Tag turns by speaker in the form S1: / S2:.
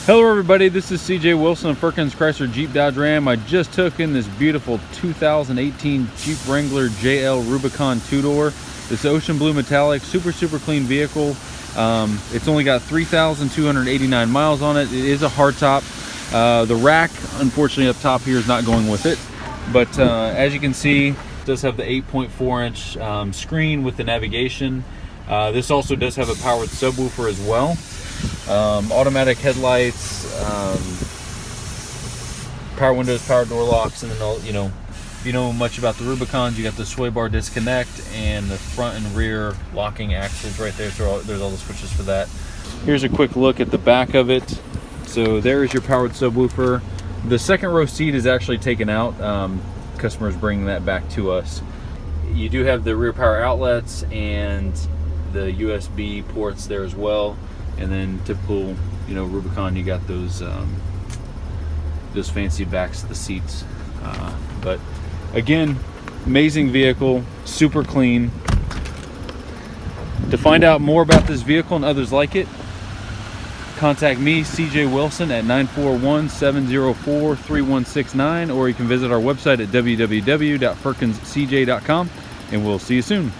S1: Hello everybody, this is CJ Wilson of Firkins Chrysler Jeep Dodge Ram. I just took in this beautiful 2018 Jeep Wrangler JL Rubicon 2-door. This ocean blue metallic, super clean vehicle. It's only got 3,289 miles on it. It is a hardtop. The rack, unfortunately, up top here is not going with it. But as you can see, it does have the 8.4-inch screen with the navigation. This also does have a powered subwoofer as well. Automatic headlights, power windows, power door locks, and then if you know much about the Rubicons, you got the sway bar disconnect and the front and rear locking axles right there. So there's all the switches for that. Here's a quick look at the back of it. So there is your powered subwoofer. The second row seat is actually taken out. Customers bringing that back to us. You do have the rear power outlets and the USB ports there as well. And then typical, Rubicon, you got those fancy backs of the seats. But again, amazing vehicle, super clean. To find out more about this vehicle and others like it, contact me, CJ Wilson, at 941-704-3169, or you can visit our website at www.firkinscj.com, and we'll see you soon.